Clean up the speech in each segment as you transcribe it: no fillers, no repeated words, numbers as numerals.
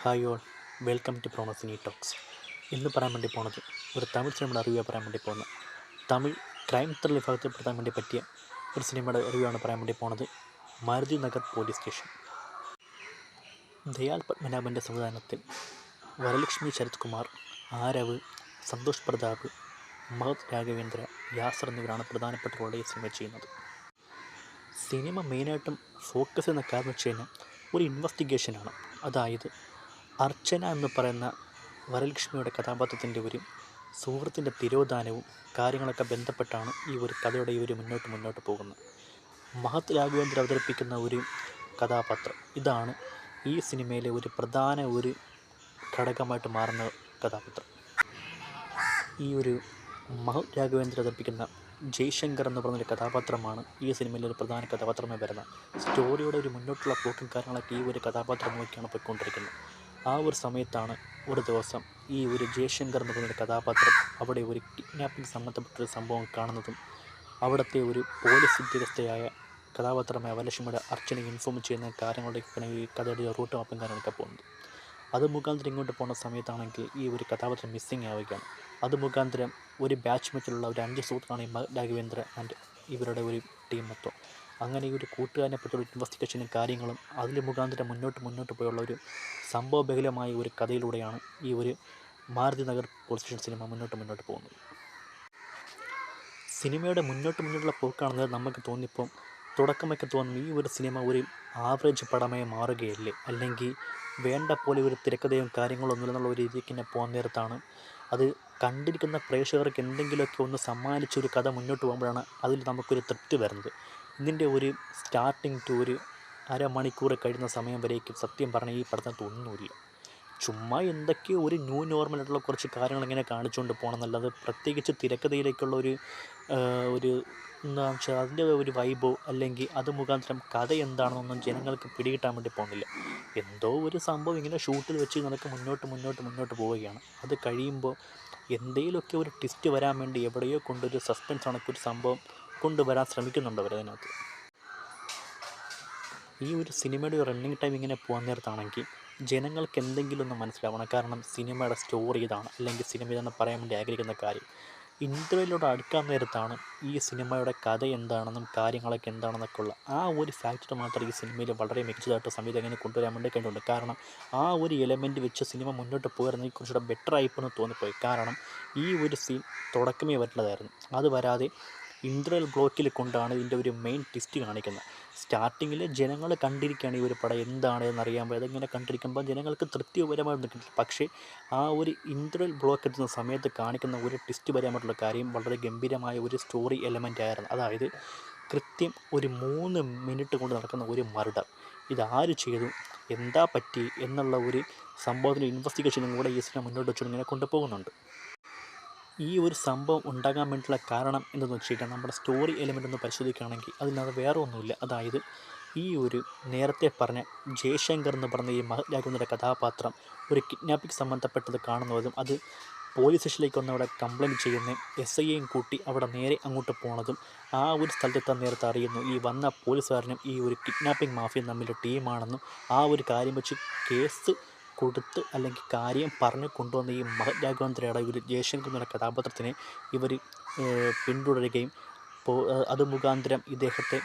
Hi all, welcome to പ്രോണസിനി talks. ഇന്ന് പറയാൻ വേണ്ടി പോണത് ഒരു തമിഴ് സിനിമയുടെ റിവ്യൂ പറയാൻ വേണ്ടി പോകുന്നത്. തമിഴ് ക്രൈം ത്രില്ലർ വിഭാഗത്തിൽപ്പെടുത്താൻ വേണ്ടി പറ്റിയ ഒരു സിനിമയുടെ റിവ്യൂ ആണ് പറയാൻ വേണ്ടി പോണത്. Maruti Nagar police station. ദയാൽ പത്മനാഭൻ്റെ സംവിധാനത്തിൽ വരലക്ഷ്മി ശരത് കുമാർ, ആരവ്, സന്തോഷ് പ്രതാപ്, മഹത് രാഘവേന്ദ്ര, യാസർ എന്നിവരാണ് പ്രധാനപ്പെട്ട റോളിൽ ഈ സിനിമ ചെയ്യുന്നത്. സിനിമ മെയിനായിട്ടും ഫോക്കസ് ചെയ്യുന്ന കാരണം വെച്ച് കഴിഞ്ഞാൽ ഒരു ഇൻവെസ്റ്റിഗേഷനാണ്. അതായത് അർച്ചന എന്ന് പറയുന്ന വരലക്ഷ്മിയുടെ കഥാപാത്രത്തിൻ്റെ ഒരു സുഹൃത്തിൻ്റെ തിരോധാനവും കാര്യങ്ങളൊക്കെ ബന്ധപ്പെട്ടാണ് ഈ ഒരു കഥയുടെ ഈ ഒരു മുന്നോട്ട് പോകുന്നത്. മഹത് രാഘവേന്ദ്ര അവതരിപ്പിക്കുന്ന ഒരു കഥാപാത്രം ഇതാണ് ഈ സിനിമയിലെ ഒരു പ്രധാന ഒരു ഘടകമായിട്ട് മാറുന്ന കഥാപാത്രം. ഈ ഒരു മഹത് രാഘവേന്ദ്ര അവതരിപ്പിക്കുന്ന ജയ്ശങ്കർ എന്ന് പറഞ്ഞൊരു കഥാപാത്രമാണ് ഈ സിനിമയിലെ ഒരു പ്രധാന കഥാപാത്രമായി വരുന്നത്. സ്റ്റോറിയുടെ ഒരു മുന്നോട്ടുള്ള പോക്കും കാര്യങ്ങളൊക്കെ ഈ ഒരു കഥാപാത്രം നോക്കിയാണ് പോയിക്കൊണ്ടിരിക്കുന്നത്. ആ ഒരു സമയത്താണ് ഒരു ദിവസം ഈ ഒരു ജയശങ്കർ എന്ന് പറയുന്നൊരു കഥാപാത്രം അവിടെ ഒരു കിഡ്നാപ്പിംഗ് സംബന്ധപ്പെട്ടൊരു സംഭവം കാണുന്നതും അവിടുത്തെ ഒരു പോലീസ് ഉദ്യോഗസ്ഥയായ കഥാപാത്രമായ വരലക്ഷ്മിയുടെ അർച്ചനെ ഇൻഫോം ചെയ്യുന്ന കാര്യങ്ങളുടെയൊക്കെയാണ് ഈ കഥയുടെ റൂട്ട് മാപ്പും കാര്യങ്ങളൊക്കെ പോകുന്നത്. അത് മുഖാന്തരം ഇങ്ങോട്ട് പോകുന്ന സമയത്താണെങ്കിൽ ഈ ഒരു കഥാപാത്രം മിസ്സിങ് ആവുകയാണ്. അത് മുഖാന്തരം ഒരു ബാച്ച്മേറ്റിലുള്ള ഒരു 5 സുഹൃത്തുക്കളാണ് ഈ രാഘവേന്ദ്ര ആൻഡ് ഇവരുടെ ഒരു ടീം മൊത്തം. അങ്ങനെ ഈ ഒരു കൂട്ടുകാരനെ പറ്റിയുള്ള ഇൻവെസ്റ്റിഗേഷനും കാര്യങ്ങളും അതിൽ മുഖാന്തരം മുന്നോട്ട് പോയുള്ള ഒരു സംഭവബഹുലമായ ഒരു കഥയിലൂടെയാണ് ഈ ഒരു Maruti Nagar police station cinema മുന്നോട്ട് പോകുന്നത്. സിനിമയുടെ മുന്നോട്ടുള്ള പോക്കാണെന്നത് നമുക്ക് തോന്നിപ്പം തുടക്കമൊക്കെ തോന്നും ഈ ഒരു സിനിമ ഒരു ആവറേജ് പടമായി മാറുകയല്ലേ, അല്ലെങ്കിൽ വേണ്ട പോലെ ഒരു തിരക്കഥയും കാര്യങ്ങളൊന്നും എന്നുള്ള ഒരു രീതിക്ക് തന്നെ പോകാൻ നേരത്താണ് അത് കണ്ടിരിക്കുന്ന പ്രേക്ഷകർക്ക് എന്തെങ്കിലുമൊക്കെ ഒന്ന് സമ്മാനിച്ചൊരു കഥ മുന്നോട്ട് പോകുമ്പോഴാണ് അതിൽ നമുക്കൊരു തൃപ്തി വരുന്നത്. ഇതിൻ്റെ ഒരു സ്റ്റാർട്ടിങ് ടു ഒരു അരമണിക്കൂർ കഴിയുന്ന സമയം വരേക്കും സത്യം പറഞ്ഞാൽ ഈ പടത്തിനകത്ത് ഒന്നുമില്ല. ചുമ്മാ എന്തൊക്കെയോ ഒരു ന്യൂ നോർമലായിട്ടുള്ള കുറച്ച് കാര്യങ്ങൾ ഇങ്ങനെ കാണിച്ചുകൊണ്ട് പോകണം എന്നല്ലാതെ പ്രത്യേകിച്ച് തിരക്കഥയിലേക്കുള്ള ഒരു എന്താണെന്ന് വെച്ചാൽ അതിൻ്റെ ഒരു വൈബോ അല്ലെങ്കിൽ അത് മുഖാന്തരം കഥ എന്താണെന്നൊന്നും ജനങ്ങൾക്ക് പിടികിട്ടാൻ വേണ്ടി പോകുന്നില്ല. എന്തോ ഒരു സംഭവം ഇങ്ങനെ ഷൂട്ടിൽ വെച്ച് നിനക്ക് മുന്നോട്ട് പോവുകയാണ്. അത് കഴിയുമ്പോൾ എന്തെങ്കിലുമൊക്കെ ഒരു ട്വിസ്റ്റ് വരാൻ വേണ്ടി എവിടെയോ കൊണ്ടൊരു സസ്പെൻസ് കണക്കൊരു സംഭവം കൊണ്ടുവരാൻ ശ്രമിക്കുന്നുണ്ട് അവരതിനകത്ത്. ഈ ഒരു സിനിമയുടെ റണ്ണിങ് ടൈം ഇങ്ങനെ പോകാൻ നേരത്താണെങ്കിൽ ജനങ്ങൾക്ക് എന്തെങ്കിലും ഒന്ന് മനസ്സിലാവണം. കാരണം സിനിമയുടെ സ്റ്റോറി ഇതാണ്, അല്ലെങ്കിൽ സിനിമ ഇതെന്ന് പറയാൻ വേണ്ടി ആഗ്രഹിക്കുന്ന കാര്യം. ഇൻ്റർവ്യൂവിലൂടെ അടുക്കാൻ നേരത്താണ് ഈ സിനിമയുടെ കഥ എന്താണെന്നും കാര്യങ്ങളൊക്കെ എന്താണെന്നൊക്കെ ഉള്ള ആ ഒരു ഫാക്ടർ മാത്രം ഈ സിനിമയിൽ വളരെ മികച്ചതായിട്ട് സംവിധായകനെ കൊണ്ടുവരാൻ വേണ്ടി കഴിഞ്ഞിട്ടുണ്ട്. കാരണം ആ ഒരു എലമെൻറ്റ് വെച്ച് സിനിമ മുന്നോട്ട് പോയിരുന്നെങ്കിൽ കുറച്ചുകൂടെ ബെറ്റർ ആയിപ്പോന്ന് തോന്നിപ്പോയി. കാരണം ഈ ഒരു സീൻ തുടക്കമേ വരേണ്ടതായിരുന്നു. അത് വരാതെ ഇൻ്റർവൽ ബ്ലോക്കിൽ കൊണ്ടാണ് ഇതിൻ്റെ ഒരു മെയിൻ ട്വിസ്റ്റ് കാണിക്കുന്നത്. സ്റ്റാർട്ടിങ്ങിൽ ജനങ്ങൾ കണ്ടിരിക്കുകയാണ് ഈ ഒരു പടം എന്താണ് എന്നറിയാൻ പോയി. അതിങ്ങനെ കണ്ടിരിക്കുമ്പോൾ ജനങ്ങൾക്ക് തൃപ്തിപരമായി നിൽക്കില്ല. പക്ഷേ ആ ഒരു ഇൻ്റർവൽ ബ്ലോക്ക് എത്തുന്ന സമയത്ത് കാണിക്കുന്ന ഒരു ട്വിസ്റ്റ് പരമായിട്ടുള്ള കാര്യം വളരെ ഗംഭീരമായ ഒരു സ്റ്റോറി എലമെൻ്റ് ആയിരുന്നു. അതായത് കൃത്യം ഒരു 3 മിനിറ്റ് കൊണ്ട് നടക്കുന്ന ഒരു മർഡർ, ഇതാര് ചെയ്തു, എന്താ പറ്റി എന്നുള്ള ഒരു സംഭവത്തിൻ്റെ ഇൻവെസ്റ്റിഗേഷനും കൂടെ ഈ സിനിമ മുന്നോട്ട് വെച്ചുകൊണ്ട് ഇങ്ങനെ കൊണ്ടുപോകുന്നുണ്ട്. ഈ ഒരു സംഭവം ഉണ്ടാകാൻ വേണ്ടിയിട്ടുള്ള കാരണം എന്തെന്ന് വെച്ച് കഴിഞ്ഞാൽ നമ്മുടെ സ്റ്റോറി എലിമെൻ്റ് ഒന്ന് പരിശോധിക്കുകയാണെങ്കിൽ അതിനകത്ത് വേറെ ഒന്നുമില്ല. അതായത് ഈ ഒരു നേരത്തെ പറഞ്ഞ ജയശങ്കർ എന്ന് പറഞ്ഞ ഈ മഹത് രാഘവേന്ദ്രൻ്റെ കഥാപാത്രം ഒരു കിഡ്നാപ്പിംഗ് സംബന്ധപ്പെട്ടത് കാണുന്നതും അത് പോലീസ് സ്റ്റേഷനിലേക്ക് വന്ന് അവിടെ കംപ്ലയിൻറ്റ് ചെയ്യുന്ന SIയെയും കൂട്ടി അവിടെ നേരെ അങ്ങോട്ട് പോണതും ആ ഒരു സ്ഥലത്തെത്താൻ നേരത്തെ അറിയുന്നു ഈ വന്ന പോലീസുകാരനും ഈ ഒരു കിഡ്നാപ്പിംഗ് മാഫിയും തമ്മിൽ ടീമാണെന്നും ആ ഒരു കാര്യം വെച്ച് കേസ് കൊടുത്ത് അല്ലെങ്കിൽ കാര്യം പറഞ്ഞ് കൊണ്ടുവന്ന ഈ മഹത് രാഘവേന്ദ്രയുടെ ഒരു ജയശങ്കർ എന്നുള്ള കഥാപാത്രത്തിനെ ഇവർ പിന്തുടരുകയും അത് മുഖാന്തരം ഇദ്ദേഹത്തെ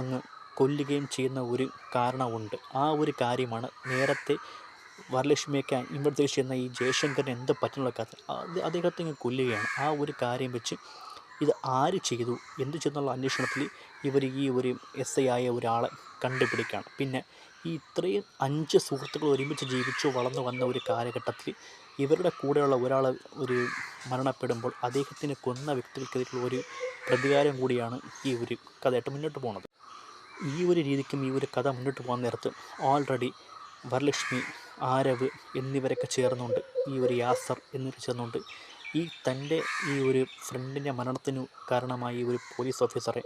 അങ്ങ് കൊല്ലുകയും ചെയ്യുന്ന ഒരു കാരണമുണ്ട്. ആ ഒരു കാര്യമാണ് നേരത്തെ വരലക്ഷ്മിയൊക്കെ ഇൻവെസ്റ്റിഗേറ്റ് ചെയ്യുന്ന ഈ ജയശങ്കറിന് എന്ത് പറ്റുന്നുള്ള കഥ അദ്ദേഹത്തെ ഇങ്ങ് കൊല്ലുകയാണ്. ആ ഒരു കാര്യം വെച്ച് ഇത് ആര് ചെയ്തു എന്ത് ചെയ്തെന്നുള്ള അന്വേഷണത്തിൽ ഇവർ ഈ ഒരു SI ആയ ഒരാളെ കണ്ടുപിടിക്കുകയാണ്. പിന്നെ ഈ ഇത്രയും 5 സുഹൃത്തുക്കൾ ഒരുമിച്ച് ജീവിച്ചു വളർന്നു വന്ന ഒരു കാലഘട്ടത്തിൽ ഇവരുടെ കൂടെയുള്ള ഒരാൾ ഒരു മരണപ്പെടുമ്പോൾ അദ്ദേഹത്തിനെ കൊന്ന വ്യക്തികൾക്കെതിരെയുള്ള ഒരു പ്രതികാരം കൂടിയാണ് ഈ ഒരു കഥയായിട്ട് മുന്നോട്ട് പോകുന്നത്. ഈ ഒരു രീതിക്കും ഈ ഒരു കഥ മുന്നോട്ട് പോകാൻ നേരത്ത് ഓൾറെഡി വരലക്ഷ്മി, ആരവ് എന്നിവരൊക്കെ ചേർന്നുകൊണ്ട് ഈ ഒരു യാസർ എന്നിവർ ചേർന്നുകൊണ്ട് ഈ തൻ്റെ ഈ ഒരു ഫ്രണ്ടിൻ്റെ മരണത്തിനു കാരണമായി ഒരു പോലീസ് ഓഫീസറെ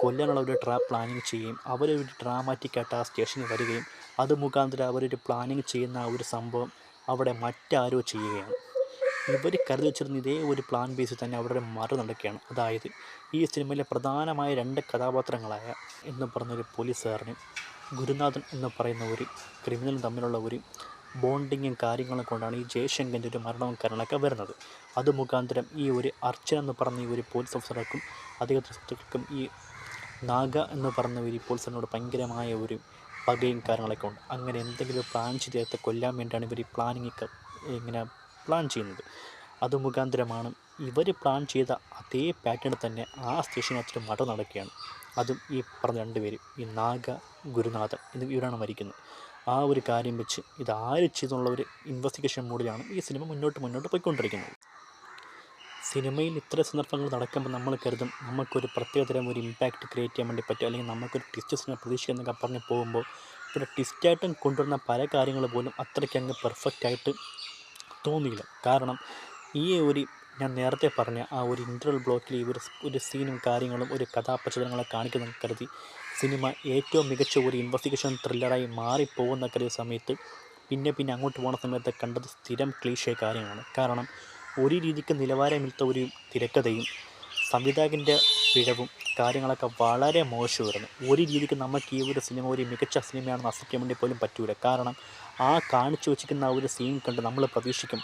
കൊല്ലാനുള്ള ഒരു പ്ലാനിങ് ചെയ്യുകയും അവരൊരു ഡ്രാമാറ്റിക്കായിട്ട് ആ സ്റ്റേഷനിൽ വരികയും അത് മുഖാന്തരം അവരൊരു പ്ലാനിങ് ചെയ്യുന്ന ആ ഒരു സംഭവം അവിടെ മറ്റാരോ ചെയ്യുകയാണ്. ഇവർ കരുതി വെച്ചിരുന്ന ഇതേ ഒരു പ്ലാൻ ബേസിൽ തന്നെ അവരുടെ നടക്കുകയാണ്. അതായത് ഈ സിനിമയിലെ പ്രധാനമായ 2 കഥാപാത്രങ്ങളായ എന്ന് പറഞ്ഞൊരു പോലീസുകാരനും ഗുരുനാഥൻ എന്ന് പറയുന്ന ഒരു ക്രിമിനലും തമ്മിലുള്ള ഒരു ബോണ്ടിങ്ങും കാര്യങ്ങളും കൊണ്ടാണ് ഈ ജയശങ്കറിൻ്റെ ഒരു മരണവും കാര്യങ്ങളൊക്കെ വരുന്നത്. അത് മുഖാന്തരം ഈ ഒരു അർച്ചന എന്ന് പറഞ്ഞ ഈ ഒരു പോലീസ് ഓഫീസർക്കും അദ്ദേഹത്തിൻ്റെ സുഹൃത്തുക്കൾക്കും ഈ നാഗ എന്ന് പറഞ്ഞ ഒരു പോലീസിനോട് ഭയങ്കരമായ ഒരു പകയും കാര്യങ്ങളൊക്കെ ഉണ്ട്. അങ്ങനെ എന്തെങ്കിലും പ്ലാൻ ചെയ്ത് അദ്ദേഹത്തെ കൊല്ലാൻ വേണ്ടിയാണ് ഇവർ ഈ ഇങ്ങനെ പ്ലാൻ ചെയ്യുന്നത്. അത് മുഖാന്തരമാണ് ഇവർ പ്ലാൻ ചെയ്ത അതേ പാറ്റേൺ തന്നെ ആ സ്റ്റേഷനകത്തൊരു മർഡർ നടക്കുകയാണ്. അതും ഈ പറഞ്ഞ രണ്ടുപേരും, ഈ നാഗ, ഗുരുനാഥൻ ഇവരാണ് മരിക്കുന്നത്. ആ ഒരു കാര്യം വെച്ച് ഇത് ആര് ചെയ്തെന്നുള്ള ഒരു ഇൻവെസ്റ്റിഗേഷൻ മൂഡിലാണ് ഈ സിനിമ മുന്നോട്ട് പോയിക്കൊണ്ടിരിക്കുന്നത്. സിനിമയിൽ ഇത്ര സന്ദർഭങ്ങൾ നടക്കുമ്പോൾ നമ്മൾ കരുതും നമുക്കൊരു പ്രത്യേകതരം ഒരു ഇമ്പാക്റ്റ് ക്രിയേറ്റ് ചെയ്യാൻ വേണ്ടി പറ്റും, അല്ലെങ്കിൽ നമുക്കൊരു ട്വിസ്റ്റ് സിനിമ പ്രതീക്ഷിക്കുന്നൊക്കെ പറഞ്ഞ് പോകുമ്പോൾ പിന്നെ ട്വിസ്റ്റായിട്ടും കൊണ്ടുവരുന്ന പല കാര്യങ്ങൾ പോലും അത്രയ്ക്ക് അങ്ങ് പെർഫെക്റ്റായിട്ട് തോന്നിയില്ല. കാരണം ഈ ഒരു ഞാൻ നേരത്തെ പറഞ്ഞ ആ ഒരു ഇൻ്റർവൽ ബ്ലോക്കിൽ ഈ ഒരു സീനും കാര്യങ്ങളും ഒരു കഥാപശ്ചാത്തലങ്ങളെ കാണിക്കുന്ന കരുതി സിനിമ ഏറ്റവും മികച്ച ഒരു ഇൻവെസ്റ്റിഗേഷൻ ത്രില്ലറായി മാറിപ്പോകുന്ന കരുതിയ സമയത്ത് പിന്നെ അങ്ങോട്ട് പോകുന്ന സമയത്ത് കണ്ടത് സ്ഥിരം ക്ലീഷേ കാര്യങ്ങളാണ്. കാരണം ഒരു രീതിക്ക് നിലവാരമില്ലാത്ത ഒരു തിരക്കഥയും സംവിധായകൻ്റെ പിഴവും കാര്യങ്ങളൊക്കെ വളരെ മോശമായിരുന്നു. ഒരു രീതിക്ക് നമുക്ക് ഈ ഒരു സിനിമ ഒരു മികച്ച സിനിമയാണെന്ന് അസയ്ക്കാൻ വേണ്ടി പോലും പറ്റൂല. കാരണം ആ കാണിച്ചു വച്ചിരിക്കുന്ന ആ ഒരു സീൻ കണ്ട് നമ്മൾ പ്രതീക്ഷിക്കും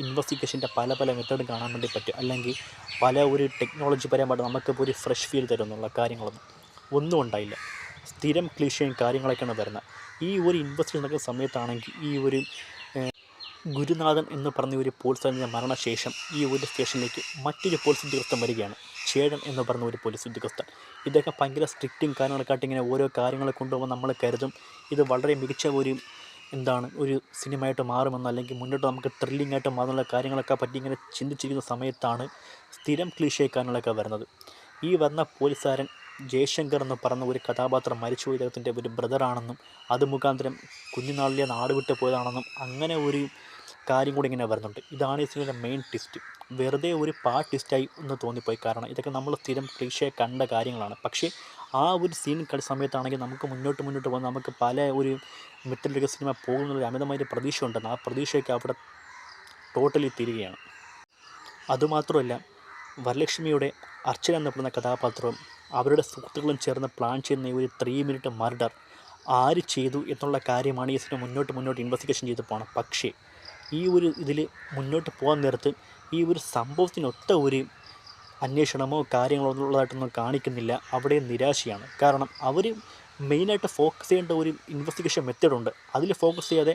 ഇൻവെസ്റ്റിഗേഷൻ്റെ പല മെത്തേഡും കാണാൻ വേണ്ടി പറ്റും, അല്ലെങ്കിൽ പല ഒരു ടെക്നോളജി പരമായിട്ട് നമുക്കിപ്പോൾ ഒരു ഫ്രഷ് ഫീൽ തരുന്നുള്ള കാര്യങ്ങളൊന്നും ഒന്നും ഉണ്ടായില്ല. സ്ഥിരം ക്ലീഷയും കാര്യങ്ങളൊക്കെയാണ് വരുന്നത്. ഈ ഒരു ഇൻവെസ്റ്റിഗേഷൻ നടക്കുന്ന സമയത്താണെങ്കിൽ ഈ ഒരു ഗുരുനാഥൻ എന്ന് പറഞ്ഞ ഒരു പോലീസുകാരൻ്റെ മരണശേഷം ഈ ഒരു സ്റ്റേഷനിലേക്ക് മറ്റൊരു പോലീസ് ഉദ്യോഗസ്ഥൻ വരികയാണ്, ചേടൻ എന്ന് പറഞ്ഞ ഒരു പോലീസ് ഉദ്യോഗസ്ഥൻ. ഇതൊക്കെ ഭയങ്കര സ്ട്രിക്റ്റും കാര്യങ്ങളൊക്കെ ഇങ്ങനെ ഓരോ കാര്യങ്ങൾ കൊണ്ടുപോകുമ്പോൾ നമ്മൾ കരുതും ഇത് വളരെ മികച്ച ഒരു സിനിമയായിട്ട് മാറുമെന്ന്, അല്ലെങ്കിൽ മുന്നോട്ട് നമുക്ക് ത്രില്ലിംഗ് ആയിട്ട് മാറുന്ന കാര്യങ്ങളൊക്കെ പറ്റി ഇങ്ങനെ ചിന്തിച്ചിരിക്കുന്ന സമയത്താണ് സ്ഥിരം ക്ലീഷേ കാര്യങ്ങളൊക്കെ വരുന്നത്. ഈ വന്ന പോലീസുകാരൻ ജയശങ്കർ എന്ന് പറഞ്ഞ ഒരു കഥാപാത്രം മരിച്ചു ഇദ്ദേഹത്തിൻ്റെ ഒരു ബ്രദറാണെന്നും അത് മുഖാന്തരം കുഞ്ഞുനാളിലെ നാട് വിട്ട് പോയതാണെന്നും അങ്ങനെ ഒരു കാര്യം കൂടി ഇങ്ങനെ വരുന്നുണ്ട്. ഇതാണ് ഈ സിനിമയുടെ മെയിൻ ട്വിസ്റ്റ്. വെറുതെ ഒരു ട്വിസ്റ്റായി ഒന്ന് തോന്നിപ്പോയി. കാരണം ഇതൊക്കെ നമ്മൾ സ്ഥിരം ക്ലീഷേ കണ്ട കാര്യങ്ങളാണ്. പക്ഷേ ആ ഒരു സീൻ കളി സമയത്താണെങ്കിൽ നമുക്ക് മുന്നോട്ട് പോകുന്ന നമുക്ക് പല ഒരു മിത്തലൊക്കെ സിനിമ പോകുന്നൊരു അമിതമായൊരു പ്രതീക്ഷ ഉണ്ടെന്ന്, ആ പ്രതീക്ഷയൊക്കെ അവിടെ ടോട്ടലി തീരുകയാണ്. അതുമാത്രമല്ല, വരലക്ഷ്മിയുടെ അർച്ചന എന്ന് പറയുന്ന കഥാപാത്രവും അവരുടെ സുഹൃത്തുക്കളും ചേർന്ന് പ്ലാൻ ചെയ്യുന്ന ഒരു 3 മിനിറ്റ് മർഡർ ആര് ചെയ്തു എന്നുള്ള കാര്യമാണ് ഈ സിനിമ മുന്നോട്ട് ഇൻവെസ്റ്റിഗേഷൻ ചെയ്ത് പോകണം. പക്ഷേ ഈ ഒരു ഇതിൽ മുന്നോട്ട് പോകാൻ നേരത്ത് ഈ ഒരു സംഭവത്തിനൊത്ത ഒരു അന്വേഷണമോ കാര്യങ്ങളോ ഉള്ളതായിട്ടൊന്നും കാണിക്കുന്നില്ല. അവിടെ നിരാശയാണ്. കാരണം അവർ മെയിനായിട്ട് ഫോക്കസ് ചെയ്യേണ്ട ഒരു ഇൻവെസ്റ്റിഗേഷൻ മെത്തേഡുണ്ട്, അതിൽ ഫോക്കസ് ചെയ്യാതെ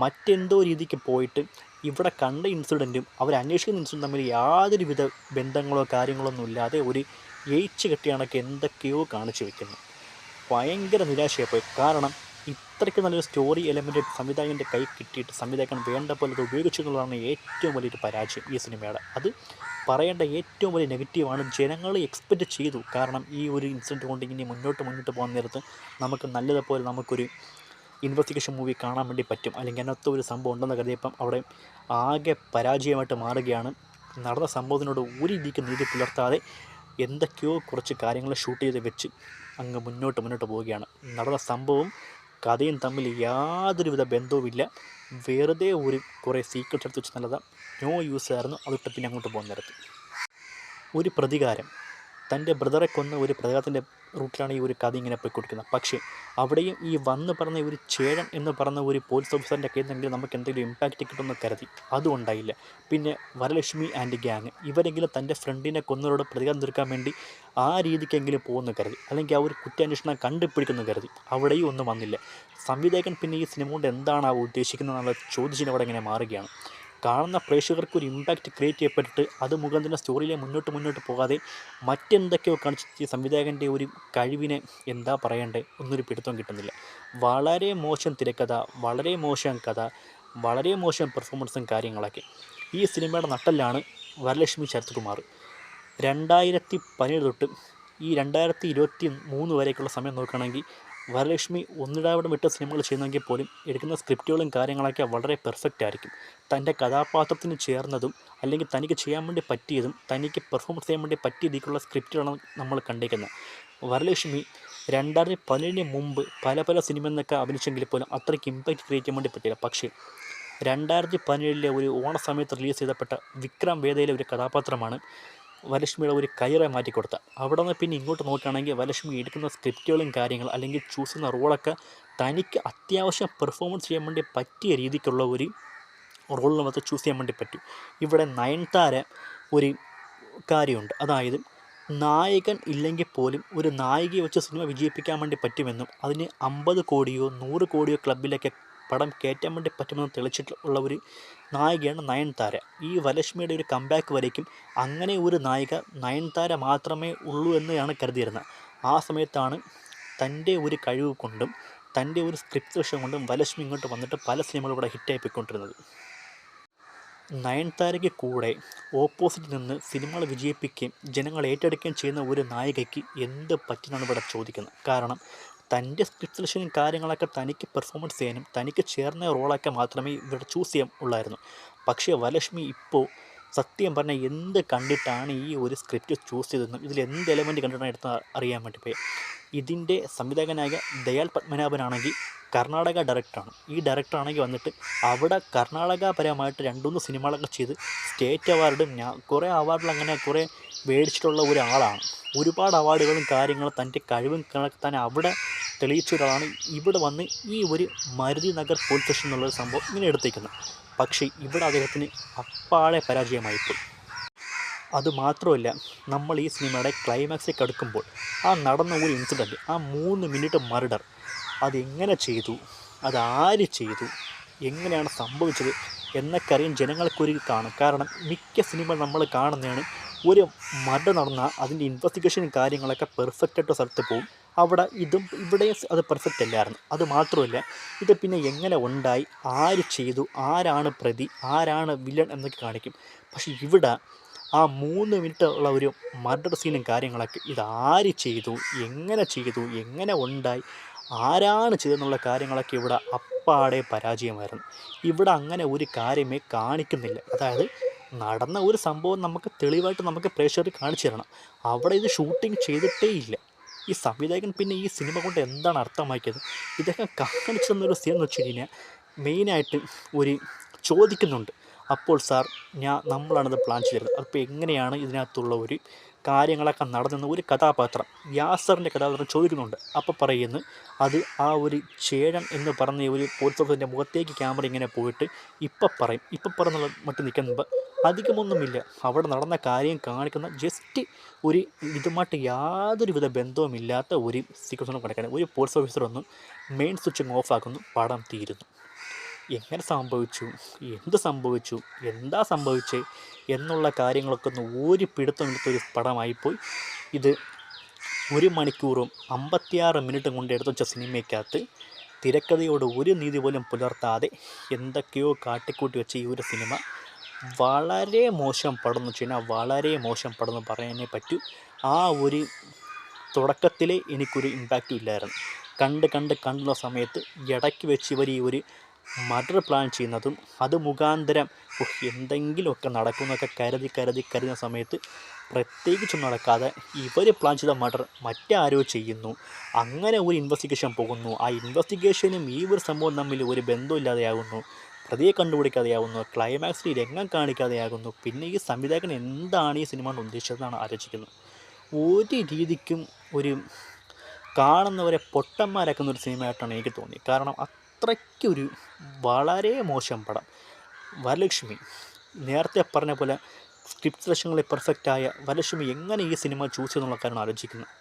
മറ്റെന്തോ രീതിക്ക് പോയിട്ട് ഇവിടെ കണ്ട ഇൻസിഡൻറ്റും അവർ അന്വേഷിക്കുന്ന ഇൻസിഡൻറ്റും തമ്മിൽ യാതൊരുവിധ ബന്ധങ്ങളോ കാര്യങ്ങളൊന്നും ഇല്ലാതെ ഒരു ഏച്ച് കെട്ടിയാണൊക്കെ എന്തൊക്കെയോ കാണിച്ചു വയ്ക്കുന്നു. ഭയങ്കര നിരാശയായിപ്പോയി. കാരണം ഇത്രയ്ക്ക് നല്ലൊരു സ്റ്റോറി എലമെൻ്റ് സംവിധായകൻ്റെ കൈ കിട്ടിയിട്ട് സംവിധായകൻ വേണ്ട പോലെ അത് ഉപയോഗിച്ചു എന്നുള്ളതാണ് ഏറ്റവും വലിയൊരു പരാജയം ഈ സിനിമയുടെ. അത് പറയേണ്ട ഏറ്റവും വലിയ നെഗറ്റീവാണ്. ജനങ്ങൾ എക്സ്പെക്റ്റ് ചെയ്തു. കാരണം ഈ ഒരു ഇൻസിഡൻറ്റ് കൊണ്ട് ഇനി മുന്നോട്ട് പോകാൻ നേരത്ത് നമുക്ക് നല്ലതുപോലെ നമുക്കൊരു ഇൻവെസ്റ്റിഗേഷൻ മൂവി കാണാൻ വേണ്ടി പറ്റും, അല്ലെങ്കിൽ അതിനകത്ത് ഒരു സംഭവം ഉണ്ടെന്ന് കരുതിയപ്പം അവിടെ ആകെ പരാജയമായിട്ട് മാറുകയാണ്. നടന്ന സംഭവത്തിനോട് ഒരു രീതിക്ക് നീതി പുലർത്താതെ എന്തൊക്കെയോ കുറച്ച് കാര്യങ്ങൾ ഷൂട്ട് ചെയ്ത് വെച്ച് അങ്ങ് മുന്നോട്ട് പോവുകയാണ്. നടന്ന സംഭവവും കഥയും തമ്മിൽ യാതൊരുവിധ ബന്ധവുമില്ല. വെറുതെ കുറേ സീക്രട്സ് എടുത്ത് വെച്ച് നല്ലതാണ്, നോ യൂസ് ആയിരുന്നു. അതിട്ട് പിന്നെ അങ്ങോട്ട് പോകുന്ന നേരത്ത് ഒരു പ്രതികാരം, തൻ്റെ ബ്രദറെ കൊന്ന ഒരു പ്രതികാരത്തിൻ്റെ റൂട്ടിലാണ് ഈ ഒരു കഥ ഇങ്ങനെ പോയിക്കൊടുക്കുന്നത്. പക്ഷേ അവിടെയും ഈ പറഞ്ഞ ഒരു ചേഴൻ എന്ന് പറഞ്ഞ ഒരു പോലീസ് ഓഫീസറിൻ്റെ കയ്യിൽ നിന്നെങ്കിലും നമുക്ക് എന്തെങ്കിലും ഇമ്പാക്റ്റ് കിട്ടുമെന്ന് കരുതി, അതും ഉണ്ടായില്ല. പിന്നെ വരലക്ഷ്മി ആൻഡ് ഗ്യാങ് ഇവരെങ്കിലും തൻ്റെ ഫ്രണ്ടിനെ കൊന്നവരോട് പ്രതികാരം തീർക്കാൻ വേണ്ടി ആ രീതിക്കെങ്കിലും പോകുന്നു കരുതി, അല്ലെങ്കിൽ ആ ഒരു കുറ്റാന്വേഷണം കണ്ടുപിടിക്കുന്നു കരുതി, അവിടെയും ഒന്നും വന്നില്ല. സംവിധായകൻ പിന്നെ ഈ സിനിമ കൊണ്ട് എന്താണ് ഉദ്ദേശിക്കുന്നത് എന്നുള്ള ചോദിച്ചിട്ട് അവിടെ ഇങ്ങനെ മാറുകയാണ്. കാണുന്ന പ്രേക്ഷകർക്ക് ഒരു ഇമ്പാക്റ്റ് ക്രിയേറ്റ് ചെയ്യപ്പെട്ടിട്ട് അത് മുഖാന്തരം സ്റ്റോറിയിലെ മുന്നോട്ട് പോകാതെ മറ്റെന്തൊക്കെയോ കാണിച്ച് സംവിധായകൻ്റെ ഒരു കഴിവിനെ എന്താ പറയണ്ടേ ഒന്നൊരു പിടുത്തം കിട്ടുന്നില്ല. വളരെ മോശം തിരക്കഥ, വളരെ മോശം കഥ, വളരെ മോശം പെർഫോമൻസും കാര്യങ്ങളൊക്കെ. ഈ സിനിമയുടെ നട്ടെല്ലാണ് വരലക്ഷ്മി ശരത്കുമാർ. 2017 തൊട്ട് ഈ 2023 വരേക്കുള്ള സമയം നോക്കുകയാണെങ്കിൽ വരലക്ഷ്മി ഒന്നിടാവിടം വിട്ട സിനിമകൾ ചെയ്യുന്നെങ്കിൽ പോലും എടുക്കുന്ന സ്ക്രിപ്റ്റുകളും കാര്യങ്ങളൊക്കെ വളരെ പെർഫെക്റ്റ് ആയിരിക്കും. തൻ്റെ കഥാപാത്രത്തിന് ചേർന്നതും അല്ലെങ്കിൽ തനിക്ക് ചെയ്യാൻ വേണ്ടി പറ്റിയതും തനിക്ക് പെർഫോമൻസ് ചെയ്യാൻ വേണ്ടി പറ്റിയ രീതിക്കുള്ള സ്ക്രിപ്റ്റുകളാണ് നമ്മൾ കണ്ടിരിക്കുന്നത്. വരലക്ഷ്മി 2017 മുമ്പ് പല സിനിമ എന്നൊക്കെ അഭിനയിച്ചെങ്കിൽ പോലും അത്രയ്ക്ക് ഇമ്പാക്റ്റ് ക്രിയേറ്റ് ചെയ്യാൻ വേണ്ടി പറ്റില്ല. പക്ഷേ 2017 ഒരു ഓണ സമയത്ത് റിലീസ് ചെയ്തപ്പെട്ട വിക്രം വേദയിലെ ഒരു കഥാപാത്രമാണ് വരലക്ഷ്മിയുടെ ഒരു കരിയറെ മാറ്റിക്കൊടുത്ത. അവിടെ നിന്ന് പിന്നെ ഇങ്ങോട്ട് നോക്കുകയാണെങ്കിൽ വരലക്ഷ്മി എടുക്കുന്ന സ്ക്രിപ്റ്റുകളും കാര്യങ്ങൾ അല്ലെങ്കിൽ ചൂസ് ചെയ്യുന്ന റോളൊക്കെ തനിക്ക് അത്യാവശ്യം പെർഫോമൻസ് ചെയ്യാൻ വേണ്ടി പറ്റിയ രീതിക്കുള്ള ഒരു റോൾ നമുക്ക് ചൂസ് ചെയ്യാൻ വേണ്ടി പറ്റും. ഇവിടെ നയൻതാര ഒരു കാര്യമുണ്ട്, അതായത് നായകൻ ഇല്ലെങ്കിൽ പോലും ഒരു നായികയെ വെച്ച് സിനിമ വിജയിപ്പിക്കാൻ വേണ്ടി പറ്റുമെന്നും അതിന് 50 കോടിയോ 100 കോടിയോ ക്ലബിലൊക്കെ പടം കയറ്റാൻ വേണ്ടി പറ്റുമെന്ന് തെളിച്ചിട്ടുള്ള ഒരു നായികയാണ് നയൻതാര. ഈ വരലക്ഷ്മിയുടെ ഒരു കംബാക്ക് വരേക്കും അങ്ങനെ ഒരു നായിക നയൻതാര മാത്രമേ ഉള്ളൂ എന്നാണ് കരുതിയിരുന്നത്. ആ സമയത്താണ് തൻ്റെ ഒരു കഴിവ് കൊണ്ടും തൻ്റെ ഒരു സ്ക്രിപ്റ്റ് വിഷയം കൊണ്ടും വരലക്ഷ്മി ഇങ്ങോട്ട് വന്നിട്ട് പല സിനിമകളും ഇവിടെ ഹിറ്റായി പോയിക്കൊണ്ടിരുന്നത്. നയൻതാരയ്ക്ക് കൂടെ ഓപ്പോസിറ്റ് നിന്ന് സിനിമകൾ വിജയിപ്പിക്കുകയും ജനങ്ങൾ ഏറ്റെടുക്കുകയും ചെയ്യുന്ന ഒരു നായികയ്ക്ക് എന്ത് പറ്റുന്നതാണ് ഇവിടെ ചോദിക്കുന്നത്. കാരണം തൻ്റെ സ്ക്രിപ്റ്റ് സെലക്ഷനും കാര്യങ്ങളൊക്കെ തനിക്ക് പെർഫോമൻസ് ചെയ്യാനും തനിക്ക് ചേർന്ന റോളൊക്കെ മാത്രമേ ഇവിടെ ചൂസ് ചെയ്യാൻ ഉള്ളായിരുന്നു. പക്ഷേ വരലക്ഷ്മി ഇപ്പോൾ സത്യം പറഞ്ഞാൽ എന്ത് കണ്ടിട്ടാണ് ഈ ഒരു സ്ക്രിപ്റ്റ് ചൂസ് ചെയ്തതെന്നും ഇതിൽ എന്ത് എലമെൻറ്റ് കണ്ടിട്ടാണ് എടുത്ത് അറിയാൻ വേണ്ടി പോയി. ഇതിൻ്റെ സംവിധായകനായ ദയാൽ പത്മനാഭനാണെങ്കിൽ കർണാടക ഡയറക്ടറാണ്. ഈ ഡയറക്ടറാണെങ്കിൽ വന്നിട്ട് അവിടെ കർണാടകപരമായിട്ട് 2-3 സിനിമകളൊക്കെ ചെയ്ത് സ്റ്റേറ്റ് അവാർഡും കുറേ അവാർഡിൽ അങ്ങനെ കുറേ മേടിച്ചിട്ടുള്ള ഒരാളാണ്. ഒരുപാട് അവാർഡുകളും കാര്യങ്ങളും തൻ്റെ കഴിവും തന്നെ അവിടെ തെളിയിച്ച ഒരാളാണ്. ഇവിടെ വന്ന് ഈ ഒരു മരുതി നഗർ പോലീസ് സ്റ്റേഷൻ എന്നുള്ളൊരു സംഭവം ഇങ്ങനെ എടുത്തേക്കുന്നത്. പക്ഷേ ഇവിടെ അദ്ദേഹത്തിന് അപ്പാടെ പരാജയമായിപ്പോയി. അതുമാത്രമല്ല, നമ്മൾ ഈ സിനിമയുടെ ക്ലൈമാക്സിലേക്ക് അടുക്കുമ്പോൾ ആ നടന്ന ഒരു ഇൻസിഡൻറ്റ്, ആ 3 മിനിറ്റ് മർഡർ, അതെങ്ങനെ ചെയ്തു, അതാര് ചെയ്തു, എങ്ങനെയാണ് സംഭവിച്ചത് എന്നൊക്കെ അറിയാൻ ജനങ്ങൾക്കൊരു കാണും. കാരണം മിക്ക സിനിമ നമ്മൾ കാണുന്നതാണ് ഒരു മർഡർ നടന്നാൽ അതിൻ്റെ ഇൻവെസ്റ്റിഗേഷനും കാര്യങ്ങളൊക്കെ പെർഫെക്റ്റായിട്ട് സ്ഥലത്ത് പോകും. ഇവിടെ അത് പെർഫെക്റ്റ് അല്ലായിരുന്നു. അതുമാത്രമല്ല, ഇത് പിന്നെ എങ്ങനെ ഉണ്ടായി, ആര് ചെയ്തു, ആരാണ് പ്രതി, ആരാണ് വില്ലൻ എന്നൊക്കെ കാണിക്കും. പക്ഷേ ഇവിടെ ആ 3 മിനിറ്റ് ഉള്ള ഒരു മർഡർ സീനും കാര്യങ്ങളൊക്കെ ഇതാര് ചെയ്തു, എങ്ങനെ ഉണ്ടായി, ആരാണ് ചെയ്തെന്നുള്ള കാര്യങ്ങളൊക്കെ ഇവിടെ അപ്പാടെ പരാജയമായിരുന്നു. ഇവിടെ അങ്ങനെ ഒരു കാര്യമേ കാണിക്കുന്നില്ല. അതായത് നടന്ന ഒരു സംഭവം നമുക്ക് തെളിവായിട്ട് നമുക്ക് പ്രേക്ഷകർ കാണിച്ചു തരണം. അവിടെ ഇത് ഷൂട്ടിംഗ് ചെയ്തിട്ടേ ഇല്ല. ഈ സംവിധായകൻ പിന്നെ ഈ സിനിമ കൊണ്ട് എന്താണ് അർത്ഥമാക്കിയത്? ഇതൊക്കെ കാണിച്ചെന്നൊരു സീൻ എന്ന് വെച്ച് കഴിഞ്ഞാൽ മെയിനായിട്ട് ഒരു ചോദിക്കുന്നുണ്ട്, അപ്പോൾ സാർ നമ്മളാണിത് പ്ലാൻ ചെയ്തത്, അപ്പോൾ എങ്ങനെയാണ് ഇതിനകത്തുള്ള ഒരു കാര്യങ്ങളൊക്കെ നടന്നെന്ന് ഒരു കഥാപാത്രം, യാസറിൻ്റെ കഥാപാത്രം ചോദിക്കുന്നുണ്ട്. അപ്പോൾ പറയുന്നു അത് ആ ഒരു ചേഴൻ എന്ന് പറഞ്ഞ ഒരു പോലീസ് ഓഫീസറിൻ്റെ മുഖത്തേക്ക് ക്യാമറ ഇങ്ങനെ പോയിട്ട് ഇപ്പം പറയുന്നുള്ള മട്ട് നിൽക്കുമ്പോൾ അധികമൊന്നുമില്ല. അവിടെ നടന്ന കാര്യം കാണിക്കുന്ന ജസ്റ്റ് ഒരു ഇതുമായിട്ട് യാതൊരുവിധ ബന്ധവുമില്ലാത്ത ഒരു സീക്വൻസ് കിടക്കാൻ ഒരു പോലീസ് ഓഫീസറൊന്നും മെയിൻ സ്വിച്ച് ഓഫാക്കുന്നു, പടം തീരുന്നു. എങ്ങനെ സംഭവിച്ചു, എന്ത് സംഭവിച്ചു, എന്താ സംഭവിച്ചത് എന്നുള്ള കാര്യങ്ങളൊക്കെ ഒന്ന് ഒരു പിടുത്തമില്ലാത്തൊരു പടമായിപ്പോയി. ഇത് 1 മണിക്കൂറും 56 മിനിറ്റും കൊണ്ട് എടുത്തു വെച്ച സിനിമയ്ക്കകത്ത് തിരക്കഥയോട് ഒരു നീതി പോലും പുലർത്താതെ എന്തൊക്കെയോ കാട്ടിക്കൂട്ടി വെച്ച ഈ ഒരു സിനിമ വളരെ മോശം പടം എന്ന് വെച്ച് കഴിഞ്ഞാൽ വളരെ മോശം പടം എന്ന് പറയാനേ പറ്റൂ. ആ ഒരു തുടക്കത്തിലേ എനിക്കൊരു ഇമ്പാക്റ്റും ഇല്ലായിരുന്നു. കണ്ടുള്ള സമയത്ത് ഇടയ്ക്ക് വെച്ച് ഇവർ ഈ ഒരു മർഡർ പ്ലാൻ ചെയ്യുന്നതും അത് മുഖാന്തരം എന്തെങ്കിലുമൊക്കെ നടക്കുമെന്നൊക്കെ കരുതുന്ന സമയത്ത് പ്രത്യേകിച്ചൊന്നും നടക്കാതെ ഇവർ പ്ലാൻ ചെയ്ത മർഡർ മറ്റാരോ ചെയ്യുന്നു, അങ്ങനെ ഒരു ഇൻവെസ്റ്റിഗേഷൻ പോകുന്നു. ആ ഇൻവെസ്റ്റിഗേഷനും ഈ ഒരു സംഭവം തമ്മിൽ ഒരു ബന്ധമില്ലാതെയാകുന്നു, പ്രതിയെ കണ്ടുപിടിക്കാതെയാകുന്നു, ക്ലൈമാക്സിൽ രംഗം കാണിക്കാതെയാകുന്നു. പിന്നെ ഈ സംവിധായകൻ എന്താണ് ഈ സിനിമ കൊണ്ട് ഉദ്ദേശിച്ചതെന്നാണ് ആലോചിക്കുന്നത്. ഒരു രീതിക്കും ഒരു കാണുന്നവരെ പൊട്ടന്മാരാക്കുന്ന ഒരു സിനിമയായിട്ടാണ് എനിക്ക് തോന്നിയത്. കാരണം അത്രയ്ക്കൊരു വളരെ മോശം പടം. വരലക്ഷ്മി നേരത്തെ പറഞ്ഞ പോലെ സ്ക്രിപ്റ്റ് സെലക്ഷനിൽ പെർഫെക്റ്റായ വരലക്ഷ്മി എങ്ങനെ ഈ സിനിമ ചൂസ് ചെയ്യുന്നുള്ള കാര്യമാണ് ആലോചിക്കുന്നത്.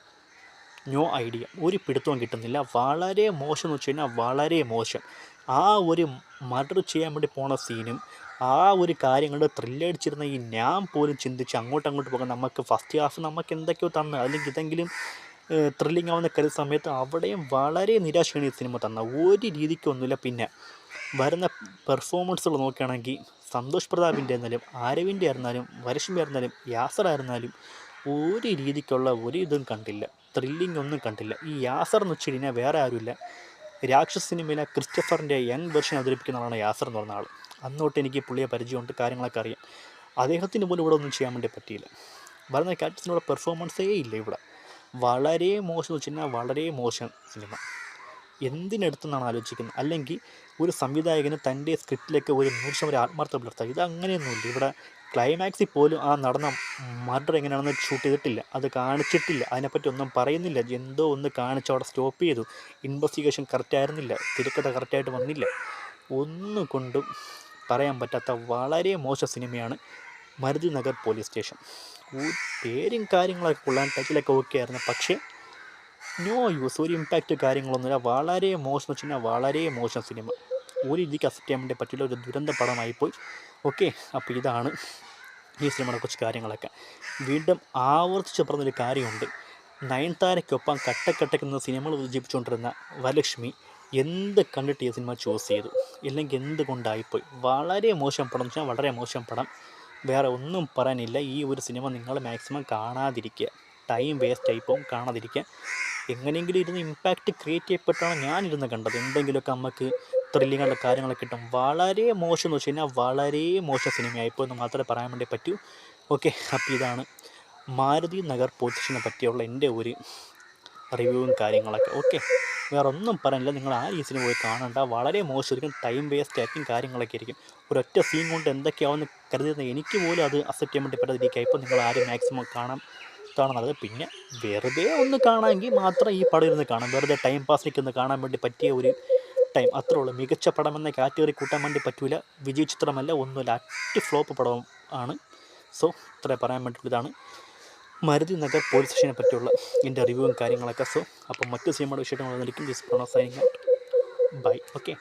നോ ഐഡിയ, ഒരു പിടുത്തവും കിട്ടുന്നില്ല. വളരെ മോശം എന്ന് വെച്ച് കഴിഞ്ഞാൽ വളരെ മോശം. ആ ഒരു മർഡർ ചെയ്യാൻ വേണ്ടി പോണ സീനും ആ ഒരു കാര്യങ്ങളുടെ ത്രില്ലടിച്ചിരുന്ന ഈ ഞാൻ പോലും ചിന്തിച്ച് അങ്ങോട്ട് പോകാൻ നമുക്ക് ഫസ്റ്റ് ഹാഫ് നമുക്ക് എന്തൊക്കെയോ തന്ന് അല്ലെങ്കിൽ ഇതെങ്കിലും ത്രില്ലിംഗ് ആവുന്ന കരുതുന്ന സമയത്ത് അവിടെയും വളരെ നിരാശയാണ് ഈ സിനിമ തന്ന. ഒരു രീതിക്കൊന്നുമില്ല. പിന്നെ വരുന്ന പെർഫോമൻസുകൾ നോക്കുകയാണെങ്കിൽ സന്തോഷ് പ്രതാപിൻ്റെ ആയിരുന്നാലും ആരവിൻ്റെ ആയിരുന്നാലും വരലക്ഷ്മി ആയിരുന്നാലും യാസറായിരുന്നാലും ഒരു രീതിക്കുള്ള ഒരു ഇതും കണ്ടില്ല, ത്രില്ലിംഗ് ഒന്നും കണ്ടില്ല. ഈ യാസർ എന്ന് വെച്ച് കഴിഞ്ഞാൽ വേറെ ആരുമില്ല, രാക്ഷസ് സിനിമയിലെ ക്രിസ്റ്റഫറിൻ്റെ യങ് വെർഷൻ അവതരിപ്പിക്കുന്ന ആളാണ് യാസർ എന്ന് പറഞ്ഞ ആൾ. അന്നോട്ട് എനിക്ക് പുള്ളിയെ പരിചയമുണ്ട്, കാര്യങ്ങളൊക്കെ അറിയാം. അദ്ദേഹത്തിന് പോലും ഇവിടെ ഒന്നും ചെയ്യാൻ വേണ്ടി പറ്റിയില്ല. വരുന്ന ക്യാരക്ടേഴ്സിനുള്ള പെർഫോമൻസേ ഇല്ല ഇവിടെ. വളരെ മോശം എന്ന് വെച്ച് കഴിഞ്ഞാൽ വളരെ മോശം സിനിമ. എന്തിനെടുത്തെന്നാണ് ആലോചിക്കുന്നത്. അല്ലെങ്കിൽ ഒരു സംവിധായകന് തൻ്റെ സ്ക്രിപ്റ്റിലേക്ക് ഒരു 100% ആത്മാർത്ഥത പുലർത്തുക. ഇത് അങ്ങനെയൊന്നുമില്ല. ഇവിടെ ക്ലൈമാക്സിൽ പോലും ആ നടന്ന മർഡർ എങ്ങനെയാണെന്ന് ഷൂട്ട് ചെയ്തിട്ടില്ല, അത് കാണിച്ചിട്ടില്ല, അതിനെപ്പറ്റി ഒന്നും പറയുന്നില്ല. എന്തോ ഒന്ന് കാണിച്ച് അവിടെ സ്റ്റോപ്പ് ചെയ്തു. ഇൻവെസ്റ്റിഗേഷൻ കറക്റ്റായിരുന്നില്ല, തിരക്കഥ കറക്റ്റായിട്ട് വന്നില്ല. ഒന്നും കൊണ്ടും പറയാൻ പറ്റാത്ത വളരെ മോശം സിനിമയാണ് മരുതി നഗർ പോലീസ് സ്റ്റേഷൻ. പേരും കാര്യങ്ങളൊക്കെ കൊള്ളാൻ, ടച്ചിലൊക്കെ ഓക്കെ ആയിരുന്നു, പക്ഷേ നോ യൂസ്, ഒരു ഇമ്പാക്റ്റ് കാര്യങ്ങളൊന്നുമില്ല. വളരെ മോശം വെച്ച് കഴിഞ്ഞാൽ വളരെ മോശം സിനിമ. ഒരു രീതിക്ക് അക്സെപ്റ്റ് ചെയ്യാൻ വേണ്ടി പറ്റില്ല, ഒരു ദുരന്ത പടമായിപ്പോയി. ഓക്കെ, അപ്പോൾ ഇതാണ് ഈ സിനിമയുടെ കുറച്ച് കാര്യങ്ങളൊക്കെ. വീണ്ടും ആവർത്തിച്ച് പറഞ്ഞൊരു കാര്യമുണ്ട്, നയൻതാരയ്ക്കൊപ്പം കട്ടക്കട്ടയ്ക്കുന്ന സിനിമകൾ വിജയിപ്പിച്ചുകൊണ്ടിരുന്ന വരലക്ഷ്മി എന്ത് കണ്ടിട്ട് ഈ സിനിമ ചൂസ് ചെയ്തു, ഇല്ലെങ്കിൽ എന്തുകൊണ്ടായിപ്പോയി. വളരെ മോശം പടം എന്ന് വെച്ചാൽ വളരെ മോശം പടം, വേറെ ഒന്നും പറയാനില്ല. ഈ ഒരു സിനിമ നിങ്ങൾ മാക്സിമം കാണാതിരിക്കുക, ടൈം വേസ്റ്റ് ആയിപ്പോവും, കാണാതിരിക്കുക. എങ്ങനെയെങ്കിലും ഇരുന്ന് ഇമ്പാക്റ്റ് ക്രിയേറ്റ് ചെയ്യപ്പെട്ടാണ് ഞാനിരുന്ന് കണ്ടത്. എന്തെങ്കിലുമൊക്കെ നമുക്ക് ത്രില്ലിങ്ങുള്ള കാര്യങ്ങളൊക്കെ കിട്ടും. വളരെ മോശം എന്ന് വെച്ച് കഴിഞ്ഞാൽ വളരെ മോശം സിനിമയായിപ്പോൾ എന്ന് മാത്രമേ പറയാൻ വേണ്ടി പറ്റൂ. ഓക്കെ, അപ്പോൾ ഇതാണ് മാരുതി നഗർ പോലീസ് സ്റ്റേഷനെ പറ്റിയുള്ള എൻ്റെ ഒരു റിവ്യൂവും കാര്യങ്ങളൊക്കെ. ഓക്കെ, വേറെ ഒന്നും പറയാനില്ല. നിങ്ങൾ ആ ഈ സിനിമ പോയി കാണണ്ട, വളരെ മോശമായിരിക്കും, ടൈം വേസ്റ്റ് ആയിരിക്കും, കാര്യങ്ങളൊക്കെ ആയിരിക്കും. ഒരൊറ്റ സീൻ കൊണ്ട് എന്തൊക്കെയാവുമെന്ന് കരുതുന്ന എനിക്ക് പോലും അത് അക്സെപ്റ്റ് ചെയ്യാൻ വേണ്ടി പറ്റാതിരിക്കുക. ഇപ്പോൾ നിങ്ങൾ ആരും മാക്സിമം കാണുന്നത്. പിന്നെ വെറുതെ ഒന്ന് കാണാമെങ്കിൽ മാത്രം ഈ പടം ഇരുന്ന് കാണാം. വെറുതെ ടൈം പാസിലേക്ക് ഒന്ന് കാണാൻ വേണ്ടി പറ്റിയ ഒരു ടൈം, അത്രേ ഉള്ളൂ. മികച്ച പടമെന്ന കാറ്റഗറി കൂട്ടാൻ വേണ്ടി പറ്റില്ല, വിജയ ചിത്രമല്ല, ഒന്നുമില്ല, അറ്റ് ഫ്ലോപ്പ് പടം ആണ്. സോ ഇത്രേ പറയാൻ വേണ്ടിയിട്ടുള്ളതാണ് മരുതി നഗർ പോലീസ് സ്റ്റേഷനെ പറ്റിയുള്ള എൻ്റെ റിവ്യൂവും കാര്യങ്ങളൊക്കെ. സോ അപ്പോൾ മറ്റു സിനിമയുടെ വിഷയങ്ങൾ വന്നിരിക്കും. This Pranav signing out. Bye. Okay.